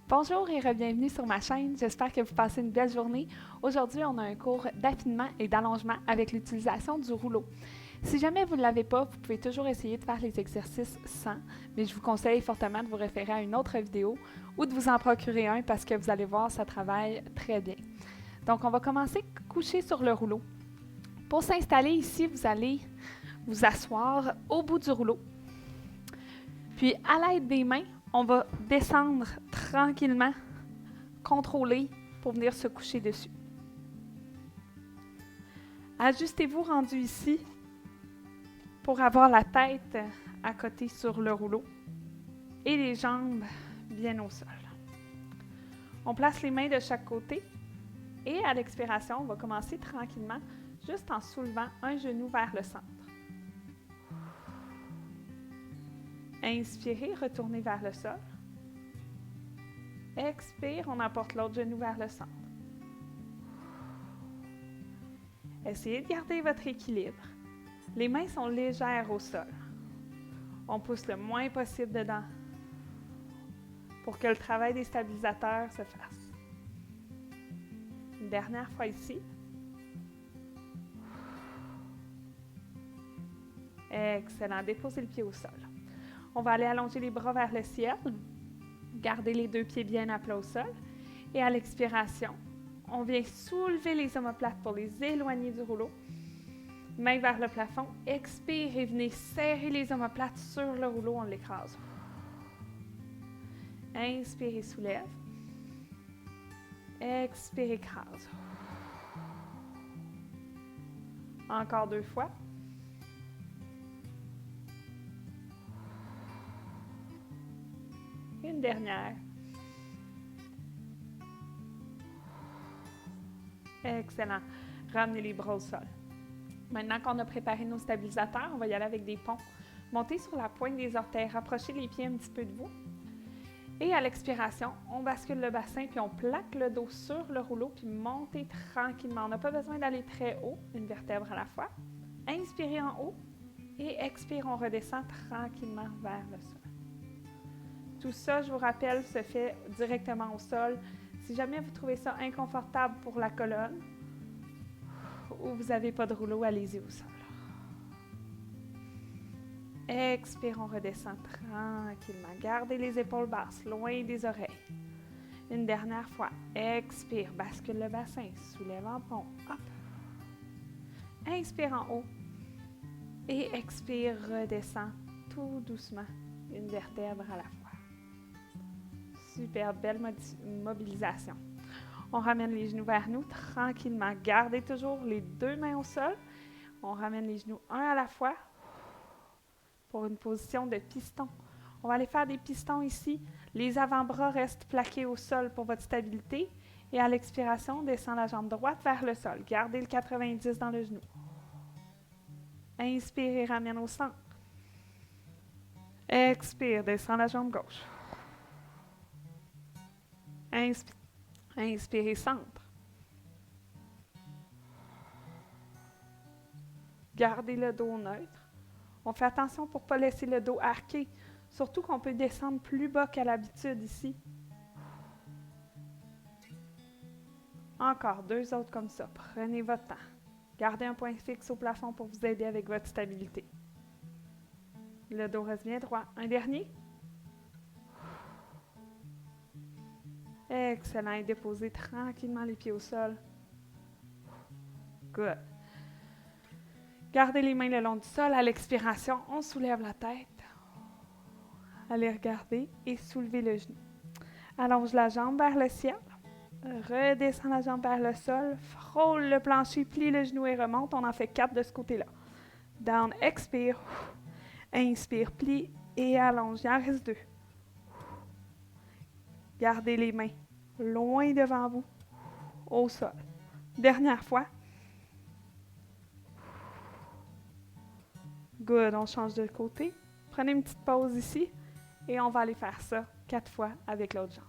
Bonjour et bienvenue sur ma chaîne, j'espère que vous passez une belle journée. Aujourd'hui, on a un cours d'affinement et d'allongement avec l'utilisation du rouleau. Si jamais vous ne l'avez pas, vous pouvez toujours essayer de faire les exercices sans, mais je vous conseille fortement de vous référer à une autre vidéo ou de vous en procurer un parce que vous allez voir, ça travaille très bien. Donc, on va commencer couché sur le rouleau. Pour s'installer ici, vous allez vous asseoir au bout du rouleau. Puis, à l'aide des mains, on va descendre tranquillement, contrôler pour venir se coucher dessus. Ajustez-vous rendu ici pour avoir la tête à côté sur le rouleau et les jambes bien au sol. On place les mains de chaque côté et à l'expiration, on va commencer tranquillement juste en soulevant un genou vers le centre. Inspirez, retournez vers le sol. Expire, on apporte l'autre genou vers le centre. Essayez de garder votre équilibre. Les mains sont légères au sol. On pousse le moins possible dedans pour que le travail des stabilisateurs se fasse. Une dernière fois ici. Excellent. Déposez le pied au sol. On va aller allonger les bras vers le ciel. Gardez les deux pieds bien à plat au sol. Et à l'expiration, on vient soulever les omoplates pour les éloigner du rouleau. Main vers le plafond. Expire et venez serrer les omoplates sur le rouleau. On l'écrase. Inspire et soulève. Expire, écrase. Encore 2 fois. Une dernière. Excellent. Ramenez les bras au sol. Maintenant qu'on a préparé nos stabilisateurs, on va y aller avec des ponts. Montez sur la pointe des orteils, rapprochez les pieds un petit peu de vous. Et à l'expiration, on bascule le bassin, puis on plaque le dos sur le rouleau, puis montez tranquillement. On n'a pas besoin d'aller très haut, une vertèbre à la fois. Inspirez en haut et expire, on redescend tranquillement vers le sol. Tout ça, je vous rappelle, se fait directement au sol. Si jamais vous trouvez ça inconfortable pour la colonne ou vous n'avez pas de rouleau, allez-y au sol. Expire, on redescend tranquillement. Gardez les épaules basses, loin des oreilles. Une dernière fois. Expire, bascule le bassin, soulève en pont. Hop. Inspire en haut. Et expire, redescend tout doucement. Une vertèbre à la fois. Super belle mobilisation. On ramène les genoux vers nous tranquillement. Gardez toujours les deux mains au sol. On ramène les genoux un à la fois pour une position de piston. On va aller faire des pistons ici. Les avant-bras restent plaqués au sol pour votre stabilité. Et à l'expiration, on descend la jambe droite vers le sol. Gardez le 90 dans le genou. Inspire et ramène au centre. Expire, descend la jambe gauche. Inspirez, centre. Gardez le dos neutre. On fait attention pour ne pas laisser le dos arqué, surtout qu'on peut descendre plus bas qu'à l'habitude ici. Encore 2 autres comme ça. Prenez votre temps. Gardez un point fixe au plafond pour vous aider avec votre stabilité. Le dos reste bien droit. Un dernier. Excellent. Et déposez tranquillement les pieds au sol. Good. Gardez les mains le long du sol. À l'expiration, on soulève la tête. Allez regarder et soulevez le genou. Allonge la jambe vers le ciel. Redescend la jambe vers le sol. Frôle le plancher, plie le genou et remonte. On en fait 4 de ce côté-là. Down, expire. Inspire, plie et allonge. Il en reste 2. Gardez les mains loin devant vous, au sol. Dernière fois. Good, on change de côté. Prenez une petite pause ici et on va aller faire ça 4 fois avec l'autre jambe.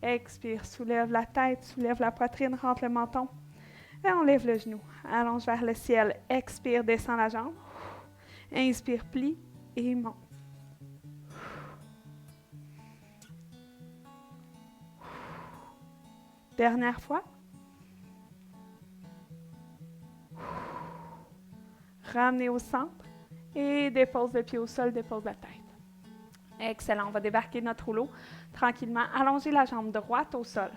Expire, soulève la tête, soulève la poitrine, rentre le menton. Et on lève le genou. Allonge vers le ciel. Expire, descend la jambe. Inspire, plie et monte. Dernière fois. Ramenez au centre et dépose le pied au sol, dépose la tête. Excellent. On va débarquer notre rouleau tranquillement. Allongez la jambe droite au sol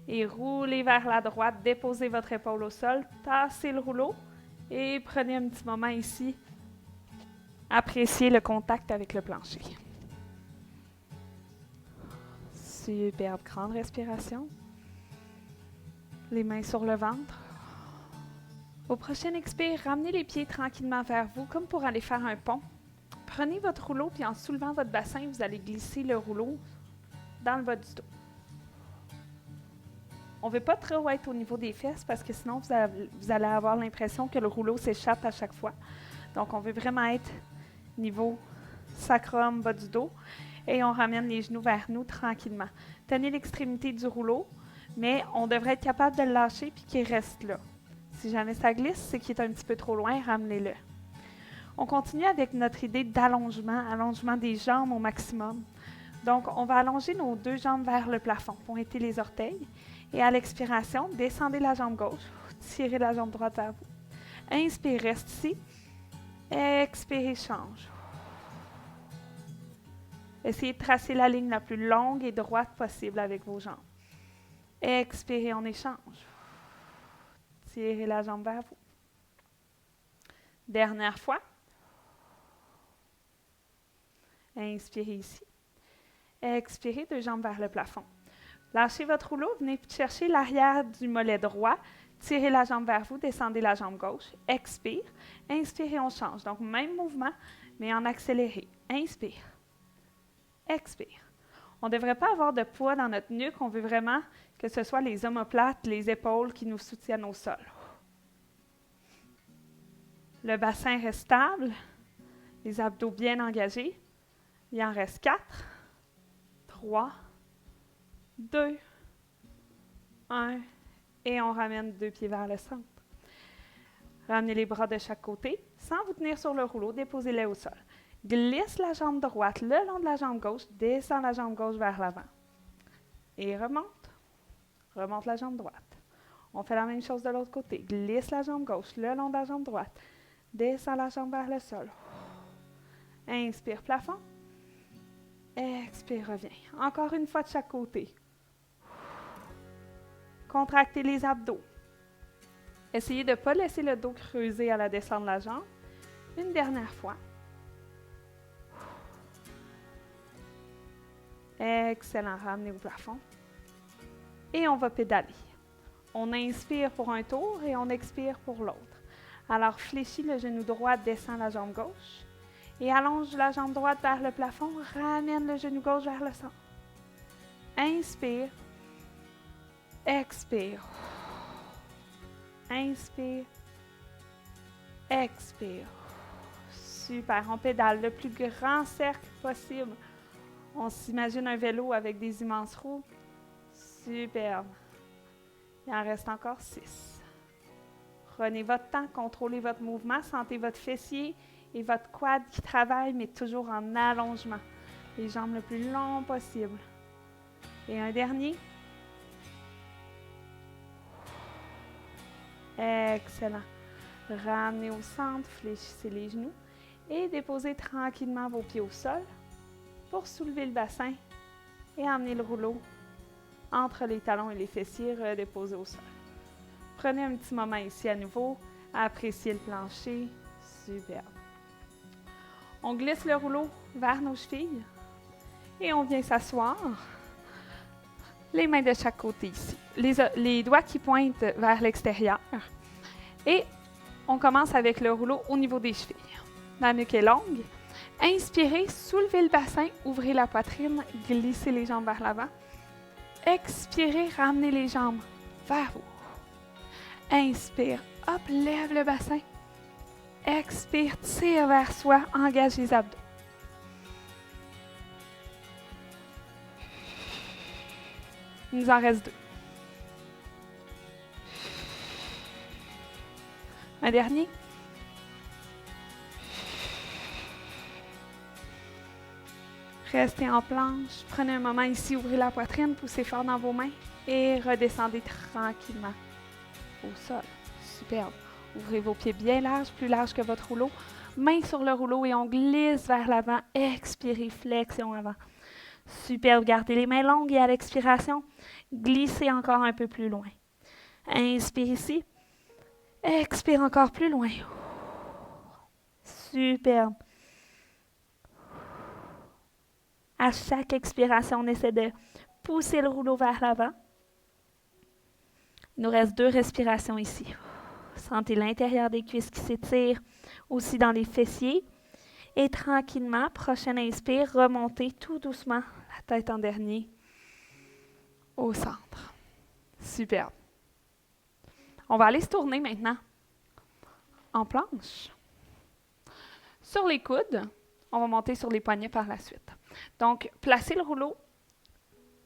et roulez vers la droite. Déposez votre épaule au sol, tassez le rouleau et prenez un petit moment ici. Appréciez le contact avec le plancher. Superbe. Grande respiration. Les mains sur le ventre. Au prochain expire, ramenez les pieds tranquillement vers vous, comme pour aller faire un pont. Prenez votre rouleau, puis en soulevant votre bassin, vous allez glisser le rouleau dans le bas du dos. On ne veut pas trop être au niveau des fesses, parce que sinon, vous allez avoir l'impression que le rouleau s'échappe à chaque fois. Donc, on veut vraiment être niveau sacrum, bas du dos. Et on ramène les genoux vers nous tranquillement. Tenez l'extrémité du rouleau, mais on devrait être capable de le lâcher, puis qu'il reste là. Si jamais ça glisse, c'est qu'il est un petit peu trop loin, ramenez-le. On continue avec notre idée d'allongement, allongement des jambes au maximum. Donc, on va allonger nos deux jambes vers le plafond, pointer les orteils. Et à l'expiration, descendez la jambe gauche, tirez la jambe droite vers vous. Inspire, reste ici. Expirez, change. Essayez de tracer la ligne la plus longue et droite possible avec vos jambes. Expirez, on échange. Tirez la jambe vers vous. Dernière fois. Inspirez ici. Expirez, deux jambes vers le plafond. Lâchez votre rouleau, venez chercher l'arrière du mollet droit. Tirez la jambe vers vous, descendez la jambe gauche. Expire. Inspirez, on change. Donc, même mouvement, mais en accéléré. Inspire. Expire. On ne devrait pas avoir de poids dans notre nuque. On veut vraiment que ce soit les omoplates, les épaules qui nous soutiennent au sol. Le bassin reste stable. Les abdos bien engagés. Il en reste 4, 3, 2, 1. Et on ramène 2 pieds vers le centre. Ramenez les bras de chaque côté. Sans vous tenir sur le rouleau, déposez-les au sol. Glisse la jambe droite le long de la jambe gauche. Descend la jambe gauche vers l'avant. Et remonte. Remonte la jambe droite. On fait la même chose de l'autre côté. Glisse la jambe gauche le long de la jambe droite. Descend la jambe vers le sol. Inspire, plafond. Expire, reviens. Encore une fois de chaque côté. Contractez les abdos. Essayez de ne pas laisser le dos creuser à la descente de la jambe. Une dernière fois. Excellent. Ramenez au plafond. Et on va pédaler. On inspire pour un tour et on expire pour l'autre. Alors, fléchis le genou droit, descend la jambe gauche. Et allonge la jambe droite vers le plafond. Ramène le genou gauche vers le centre. Inspire. Expire. Inspire. Expire. Super. On pédale le plus grand cercle possible. On s'imagine un vélo avec des immenses roues. Superbe. Il en reste encore 6. Prenez votre temps, contrôlez votre mouvement, sentez votre fessier et votre quad qui travaille, mais toujours en allongement. Les jambes le plus long possible. Et un dernier. Excellent. Ramenez au centre, fléchissez les genoux et déposez tranquillement vos pieds au sol pour soulever le bassin et emmener le rouleau entre les talons et les fessiers, redéposer au sol. Prenez un petit moment ici à nouveau à apprécier le plancher. Superbe. On glisse le rouleau vers nos chevilles et on vient s'asseoir. Les mains de chaque côté ici. Les doigts qui pointent vers l'extérieur. Et on commence avec le rouleau au niveau des chevilles. La nuque est longue. Inspirez, soulevez le bassin, ouvrez la poitrine, glissez les jambes vers l'avant. Expirez, ramenez les jambes vers vous. Inspire, hop, lève le bassin. Expire, tire vers soi, engage les abdos. Il nous en reste 2. Un dernier. Restez en planche. Prenez un moment ici, ouvrez la poitrine, poussez fort dans vos mains. Et redescendez tranquillement au sol. Superbe. Ouvrez vos pieds bien larges, plus larges que votre rouleau. Main sur le rouleau et on glisse vers l'avant. Expirez, flexion avant. Superbe. Gardez les mains longues et à l'expiration, glissez encore un peu plus loin. Inspire ici. Expire encore plus loin. Superbe. À chaque expiration, on essaie de pousser le rouleau vers l'avant. Il nous reste 2 respirations ici. Sentez l'intérieur des cuisses qui s'étirent, aussi dans les fessiers. Et tranquillement, prochaine inspire, remontez tout doucement, la tête en dernier, au centre. Superbe. On va aller se tourner maintenant en planche. Sur les coudes, on va monter sur les poignets par la suite. Donc, placez le rouleau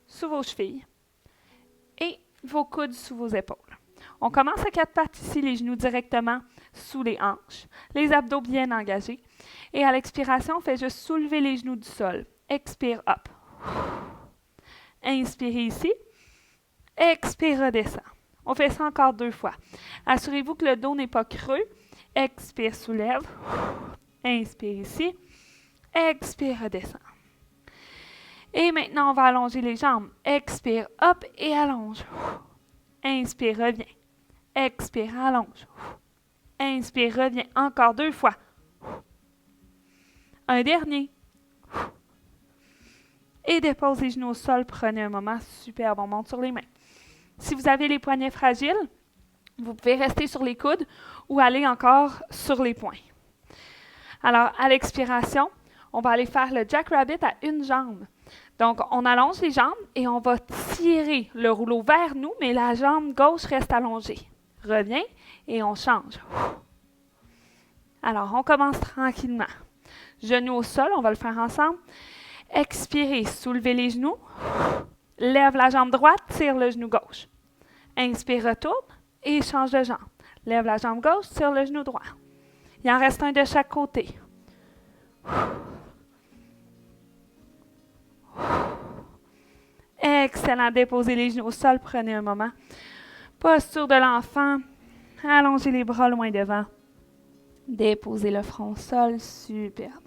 sous vos chevilles et vos coudes sous vos épaules. On commence à 4 pattes ici, les genoux directement sous les hanches, les abdos bien engagés. Et à l'expiration, on fait juste soulever les genoux du sol. Expire, up. Inspirez ici. Expire, redescend. On fait ça encore 2 fois. Assurez-vous que le dos n'est pas creux. Expire, soulève. Inspire ici. Expire, redescend. Et maintenant, on va allonger les jambes. Expire, up et allonge. Inspire, reviens. Expire, allonge. Inspire, reviens. Encore 2 fois. Un dernier. Et dépose les genoux au sol. Prenez un moment. Superbe. On monte sur les mains. Si vous avez les poignets fragiles, vous pouvez rester sur les coudes ou aller encore sur les poings. Alors, à l'expiration, on va aller faire le jackrabbit à une jambe. Donc, on allonge les jambes et on va tirer le rouleau vers nous, mais la jambe gauche reste allongée. Reviens et on change. Alors, on commence tranquillement. Genoux au sol, on va le faire ensemble. Expirez, soulevez les genoux. Lève la jambe droite, tire le genou gauche. Inspire, retourne et change de jambe. Lève la jambe gauche, tire le genou droit. Il en reste un de chaque côté. Excellent. Déposez les genoux au sol. Prenez un moment. Posture de l'enfant. Allongez les bras loin devant. Déposez le front au sol. Superbe.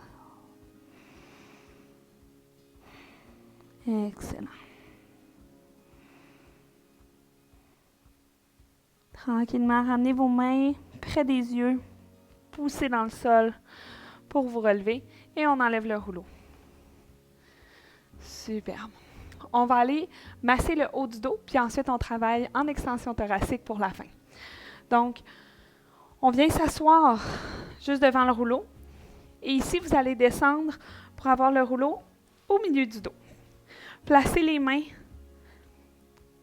Excellent. Tranquillement, ramenez vos mains près des yeux. Poussez dans le sol pour vous relever. Et on enlève le rouleau. Superbe. On va aller masser le haut du dos, puis ensuite on travaille en extension thoracique pour la fin. Donc, on vient s'asseoir juste devant le rouleau. Et ici, vous allez descendre pour avoir le rouleau au milieu du dos. Placez les mains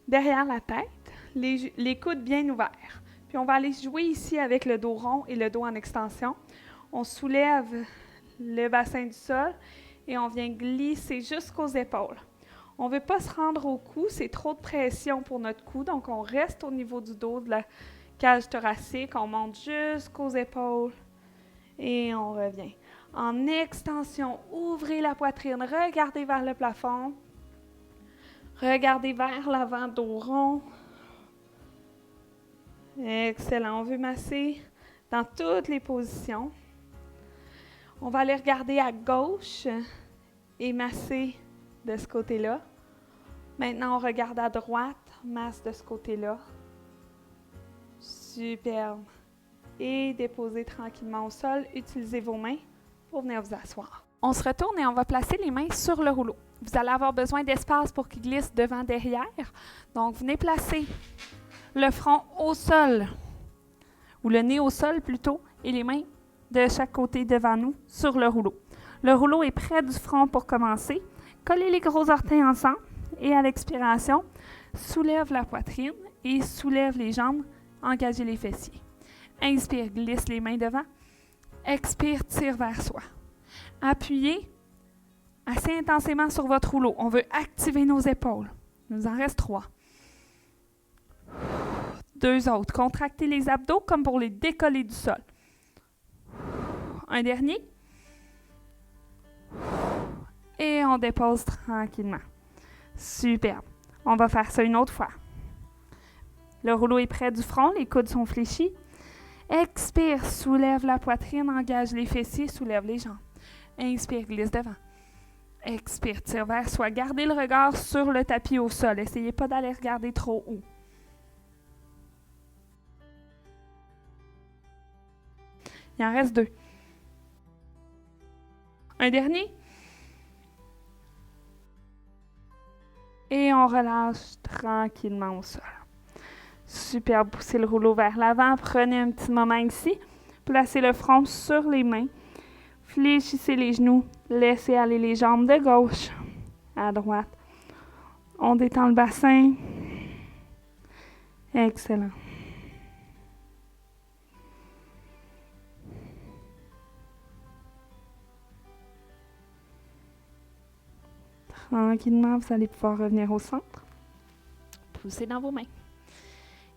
derrière la tête, les coudes bien ouverts. Puis on va aller jouer ici avec le dos rond et le dos en extension. On soulève le bassin du sol et on vient glisser jusqu'aux épaules. On ne veut pas se rendre au cou, c'est trop de pression pour notre cou, donc on reste au niveau du dos de la cage thoracique, on monte jusqu'aux épaules et on revient. En extension, ouvrez la poitrine, regardez vers le plafond, regardez vers l'avant, dos rond. Excellent, on veut masser dans toutes les positions. On va aller regarder à gauche et masser de ce côté-là. Maintenant, on regarde à droite, masse de ce côté-là. Superbe. Et déposez tranquillement au sol. Utilisez vos mains pour venir vous asseoir. On se retourne et on va placer les mains sur le rouleau. Vous allez avoir besoin d'espace pour qu'il glisse devant, derrière. Donc, venez placer le front au sol, ou le nez au sol plutôt, et les mains de chaque côté devant nous sur le rouleau. Le rouleau est près du front pour commencer. Collez les gros orteils ensemble et à l'expiration, soulève la poitrine et soulève les jambes, engagez les fessiers. Inspire, glisse les mains devant. Expire, tire vers soi. Appuyez assez intensément sur votre rouleau. On veut activer nos épaules. Il nous en reste 3. 2 autres. Contractez les abdos comme pour les décoller du sol. Un dernier. Et on dépose tranquillement. Superbe. On va faire ça une autre fois. Le rouleau est près du front, les coudes sont fléchis. Expire, soulève la poitrine, engage les fessiers, soulève les jambes. Inspire, glisse devant. Expire, tire vers soi. Gardez le regard sur le tapis au sol. Essayez pas d'aller regarder trop haut. Il en reste 2. Un dernier. Et on relâche tranquillement au sol. Super, poussez le rouleau vers l'avant. Prenez un petit moment ici. Placez le front sur les mains. Fléchissez les genoux. Laissez aller les jambes de gauche à droite. On détend le bassin. Excellent. Tranquillement, vous allez pouvoir revenir au centre. Poussez dans vos mains.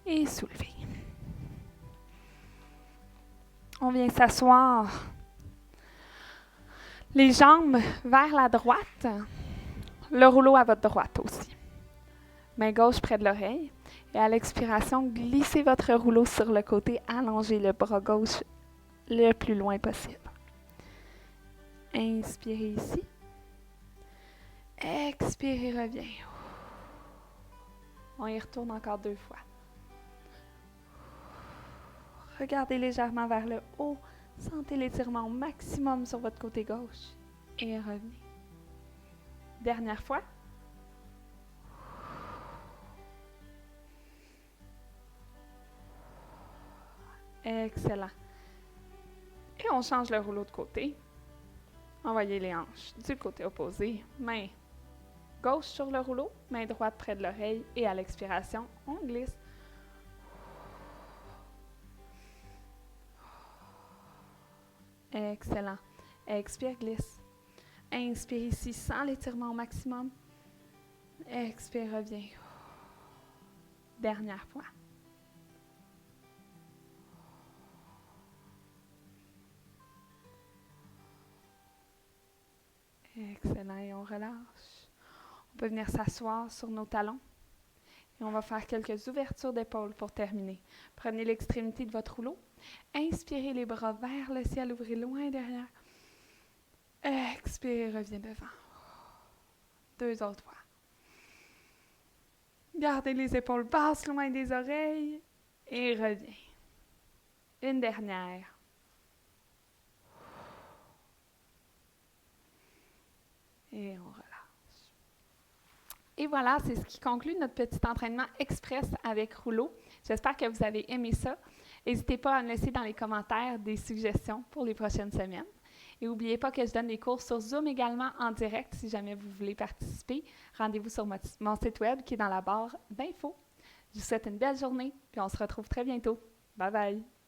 Et soulevez. On vient s'asseoir. Les jambes vers la droite. Le rouleau à votre droite aussi. Main gauche près de l'oreille. Et à l'expiration, glissez votre rouleau sur le côté. Allongez le bras gauche le plus loin possible. Inspirez ici. Expirez, reviens. On y retourne encore 2 fois. Regardez légèrement vers le haut. Sentez l'étirement au maximum sur votre côté gauche. Et revenez. Dernière fois. Excellent. Et on change le rouleau de côté. Envoyez les hanches du côté opposé. Main gauche sur le rouleau, main droite près de l'oreille. Et à l'expiration, on glisse. Excellent. Expire, glisse. Inspire ici sans l'étirement au maximum. Expire, reviens. Dernière fois. Excellent. Et on relâche. On peut venir s'asseoir sur nos talons. Et on va faire quelques ouvertures d'épaule pour terminer. Prenez l'extrémité de votre rouleau. Inspirez les bras vers le ciel, ouvrez loin derrière. Expirez, reviens devant. 2 autres fois. Gardez les épaules basses loin des oreilles et reviens. Une dernière. Et on relâche. Et voilà, c'est ce qui conclut notre petit entraînement express avec rouleau. J'espère que vous avez aimé ça. N'hésitez pas à me laisser dans les commentaires des suggestions pour les prochaines semaines. Et n'oubliez pas que je donne des cours sur Zoom également en direct si jamais vous voulez participer. Rendez-vous sur mon site web qui est dans la barre d'infos. Je vous souhaite une belle journée, puis on se retrouve très bientôt. Bye bye!